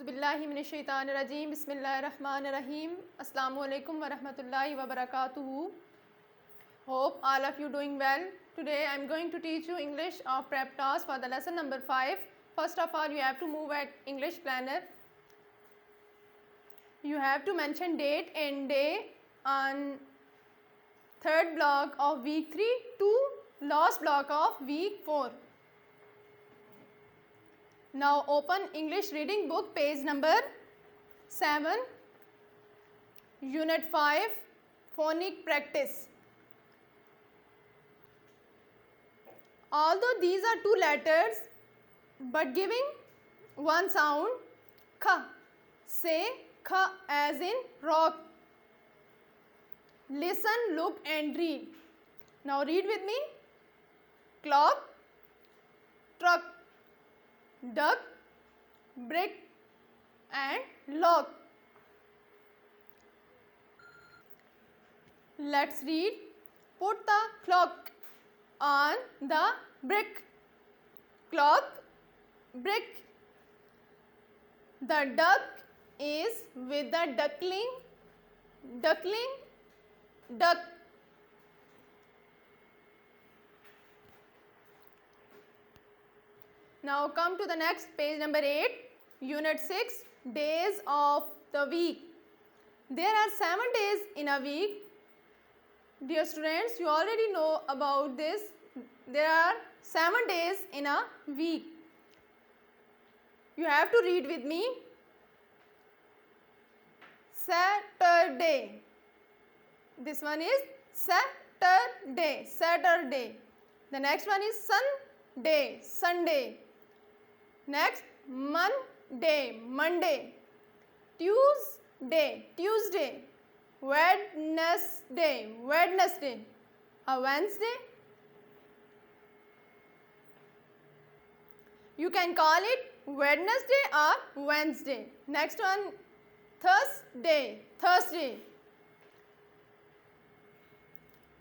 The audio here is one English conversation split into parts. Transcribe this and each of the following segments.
औज़ुबिल्लाहिमिनश्शैतानिर्रजीम बिस्मिल्लाहिर्रहमानिर्रहीम अस्सलामुअलैकुम वरहमतुल्लाहि वबरकातुहू. Hope all of you doing well. Today I am going to teach you English of prep class for the lesson number 5. First of all, you have to move at English planner. You have to mention date and day on third block of week 3 to last block of week 4. Now open English reading book, page number 7, unit 5, phonic practice. Although these are two letters but giving one sound, kh, say kh as in rock. Listen, look and read. Now read with me. Clock, truck, duck, brick and lock. Let's read. Put the clock on the brick. Clock, brick. The duck is with the duckling. Duckling, duck. Now come to the next, page number 8, unit 6, days of the week. There are 7 days in a week. Dear students, you already know about this. There are 7 days in a week. You have to read with me. Saturday. This one is Saturday. Saturday. The next one is Sunday. Sunday. Next, Monday. Monday. Tuesday. Tuesday. Wednesday. Wednesday. A Wednesday. You can call it Wednesday or Wednesday. Next one, Thursday. Thursday.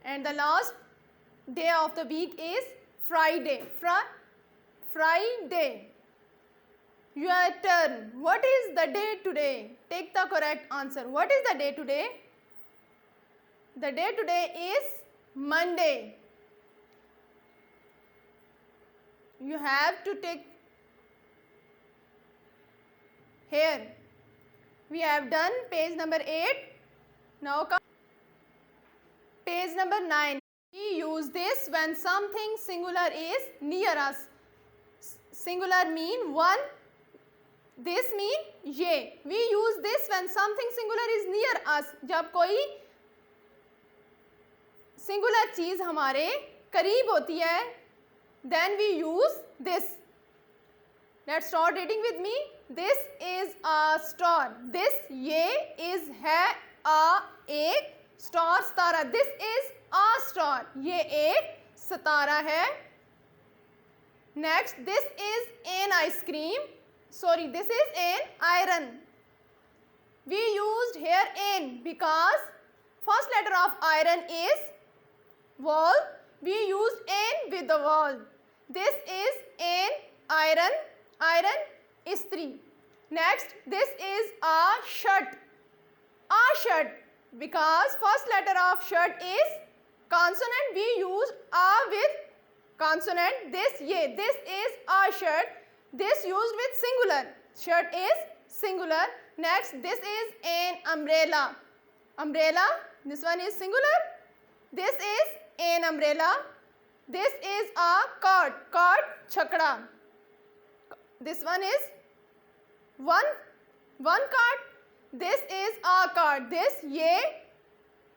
And the last day of the week is Friday. Friday. Your turn. What is the day today? Take the correct answer. What is the day today? The day today is Monday. You have to take here. We have done page number 8. Now come page number 9. We use this when something singular is near us. Singular mean one. This mean ye. We use this when something singular is near us. जब कोई singular चीज़ हमारे करीब होती है, then we use this. Let's start reading with me. This is a star. This ये is है a एक star Sitara. This is a star. ये एक सितारा है. Next, this is an ice cream. Sorry, this is an iron. We used here an because first letter of iron is vowel. We used an with the vowel. This is an iron. Iron is 3. Next, this is a shirt. A shirt. Because first letter of shirt is consonant, we use a with consonant. This ye. This is a shirt. This used with singular. Shirt is singular. Next, this is an umbrella. Umbrella. This one is singular. This is an umbrella. This is a cart. Cart, chakra. This one is one cart. This is a cart. This ye.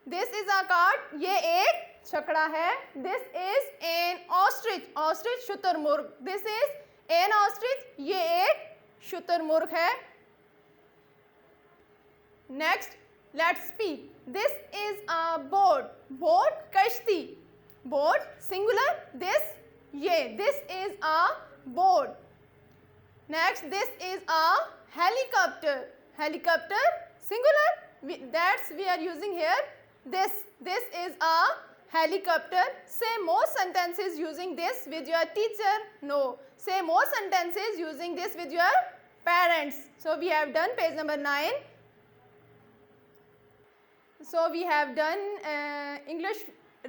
This is a cart. Ye ek chakra hai. This is an ostrich. Ostrich, शुतुरमुर्ग. This is an ostrich. ये एक शुतुरमुर्ग है. Next, let's speak. This is a boat. Boat, कश्ती. Boat, singular. This, ये. This is a boat. Next, this is a helicopter. Helicopter, singular. We are using here. This is a helicopter. Say more sentences using this with your teacher. No. Say more sentences using this with your parents. So we have done page number 9. So we have done English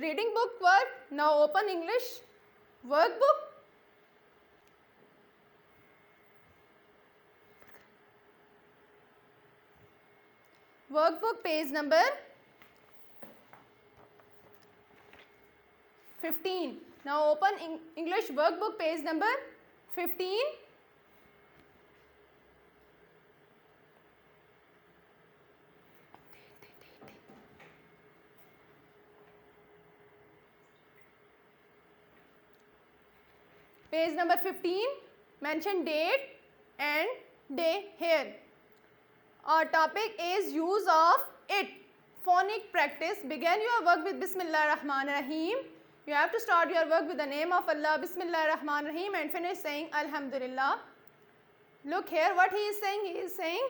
reading book work. Now open English workbook. Workbook page number 15. Now open English workbook page number 15. Page number 15, mention date and day here. Our topic is use of it. Phonic practice. Begin your work with Bismillah Rahman Rahim. You have to start your work with the name of Allah, Bismillah Rahman Rahim, and finish saying Alhamdulillah. Look here what he is saying. He is saying,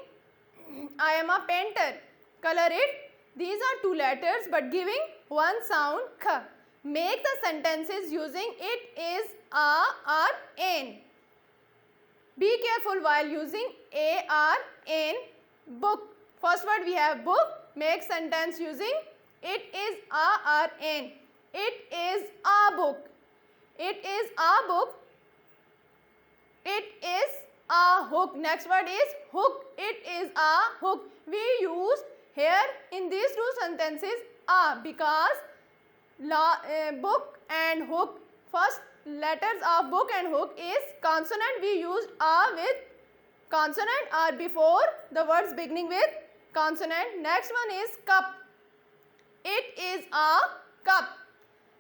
I am a painter. Color it. These are two letters but giving one sound K. Make the sentences using it is a or an. Be careful while using a or an. Book. First word we have book. Make sentence using it is a or an. It is a book. It is a book. It is a hook. Next word is hook. It is a hook. We use here in these two sentences a because book and hook. First letters of book and hook is consonant. We used a with consonant or before the words beginning with consonant. Next one is cup. It is a cup.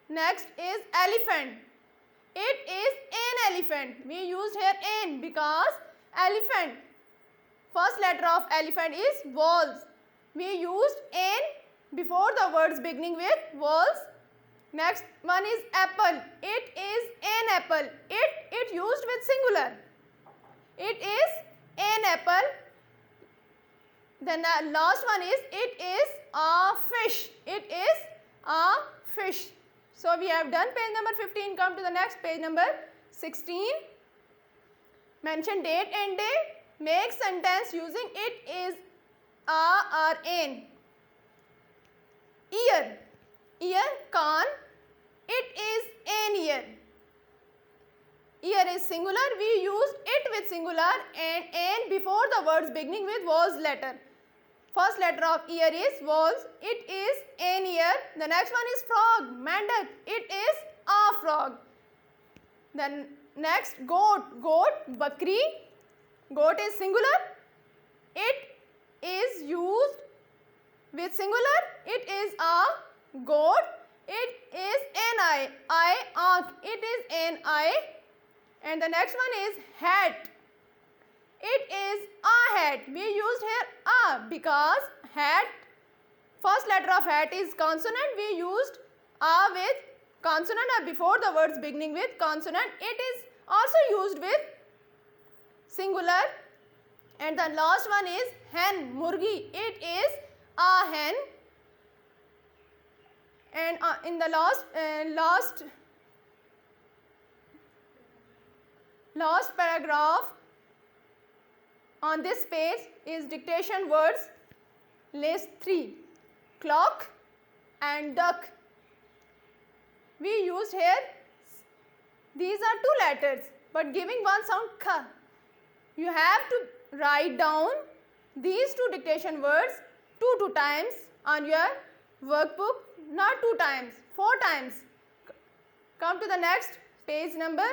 Next is elephant. It is an elephant. We used here an because elephant. First letter of elephant is vowels. We used an before the words beginning with vowels. Next one is apple. It is an apple. It used with singular. It is an apple. Then the last one is it is a fish. It is a fish. So we have done page number 15. Come to the next page number 16. Mention date and day. Make sentence using it is a or an. Ear. Ear, kan. It is an ear. Ear is singular. We used it with singular and an before the words beginning with vowels letter. First letter of ear is vowels. It is an ear. The next one is frog. Mendak. It is a frog. Then next goat. Goat, bakri. Goat is singular. It is used with singular. It is a goat. It is an eye. Eye, aankh. It is an eye. And the next one is hat. It is a hat. We used here a because hat, first letter of hat is consonant. We used a with consonant or before the words beginning with consonant. It is also used with singular. And the last one is hen, murgi. It is a hen. And in the last paragraph on this page is dictation words. List 3. Clock and duck. We used here, these are two letters but giving one sound kha. You have to write down these two dictation words 2 times on your workbook. Not 2 times, 4 times. Come to the next page number.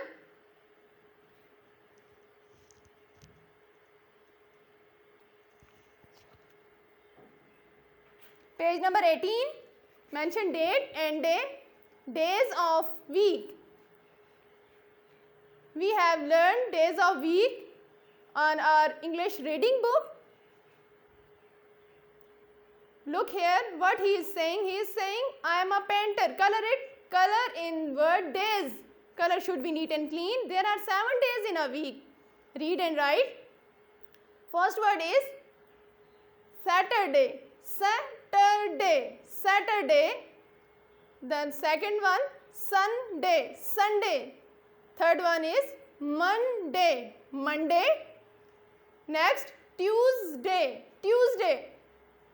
Page number 18. Mention date and day. Days of week. We have learned days of week on our English reading book. Look here what he is saying. He is saying, I am a painter. Color it. Color in word days. Color should be neat and clean. There are 7 days in a week. Read and write. First word is Saturday. Saturday. Saturday. Then second one, Sunday. Sunday. Third one is Monday. Monday. Next, Tuesday, Tuesday.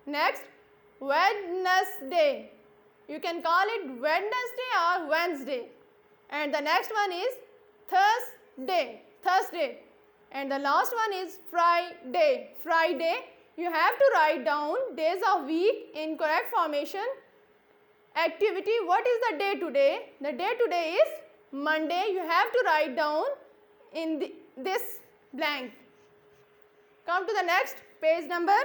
Next, Wednesday. You can call it Wednesday or Wednesday. And the next one is Thursday, Thursday. And the last one is Friday, Friday. You have to write down days of week in correct formation. Activity, what is the day today? The day today is Monday. You have to write down in this blank. Come to the next page number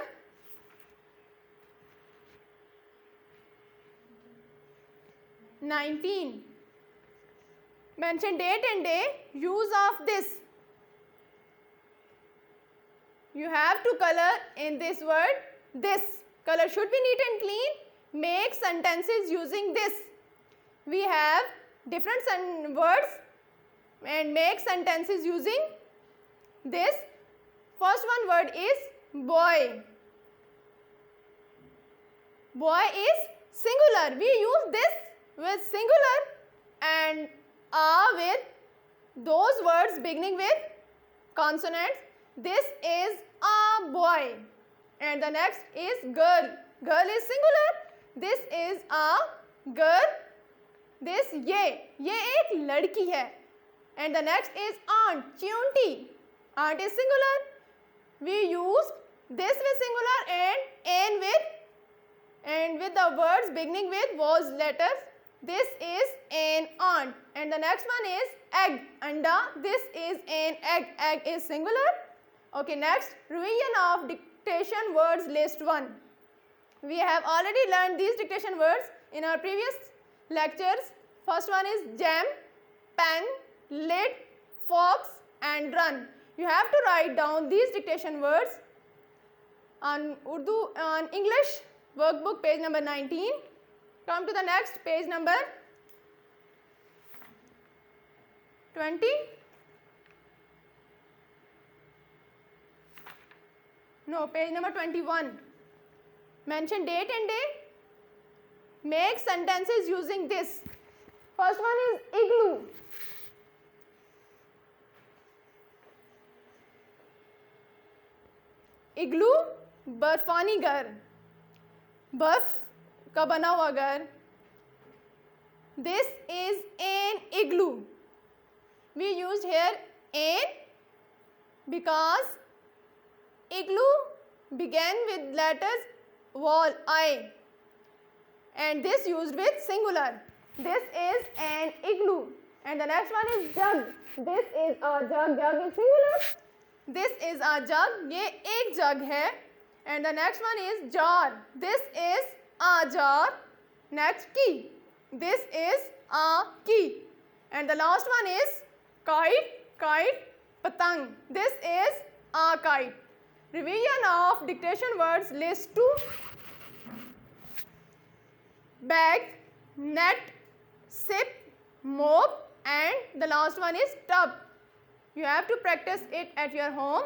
19. Mention date and day, use of this. You have to color in this word this. Color should be neat and clean. Make sentences using this. We have different words and make sentences using this. First one word is boy. Boy is singular. We use this with singular and with those words beginning with consonants. This is a boy. And the next is girl. Girl is singular. This is a girl. This ये एक लड़की है. And the next is aunt. Chunti. Aunt is singular. We use this with singular and with the words beginning with vowels letters. This is an aunt. And the next one is egg. Anda. This is an egg. Egg is singular. Okay, next, revision of dictation words list 1. We have already learned these dictation words in our previous lectures. First one is jam, pen, lid, fox and run. You have to write down these dictation words on English workbook page number 19. Come to the next page number 20. No, page number 21. Mention date and day. Make sentences using this. First one is igloo. Igloo, बर्फानी घर. बर्फ का बना हुआ घर. This is an igloo. We used here an because igloo began with letters vowel I and this used with singular. This is an igloo. And the next one is jug. This is a jug. Jug is singular. This is a jug. ये एक jug है. And the next one is jar. This is a jar. Next key. This is a key. And the last one is kite. Kite, patang. This is a kite. Revision of dictation words list 2. Bag, net, sip, mop and the last one is tub. You have to practice it at your home.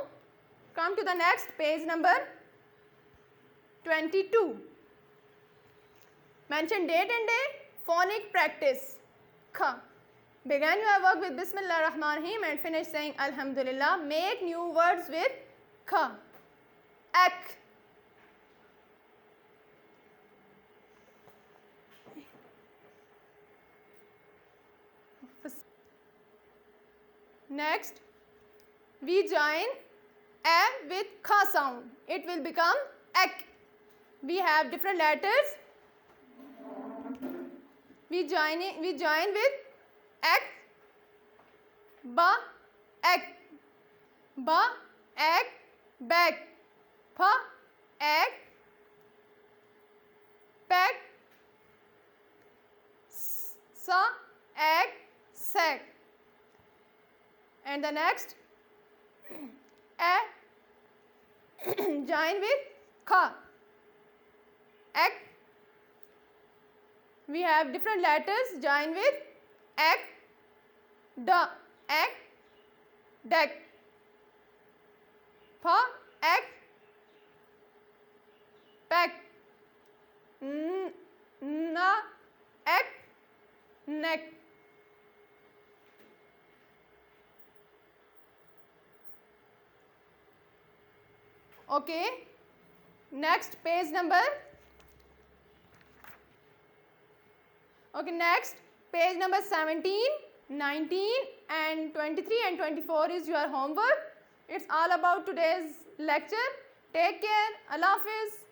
Come to the next page number 22. Mention date and day, phonic practice. Kha. Begin your work with Bismillah Rahman Rahim and finish saying Alhamdulillah. Make new words with kha. Ek. Next, we join a with kha sound. It will become ek. We have different letters. We join with ek, ba, ek, ba, ek, bag, pha, ek, pack, sa, ek, sack. And the next, a, join with kha, ek. We have different letters, join with ek, da, ek, deck, pha, ek, pack, na, ek, neck. Okay. Next page number. Okay, next page number 17, 19 and 23 and 24 is your homework. It's all about today's lecture. Take care. Allah Hafiz.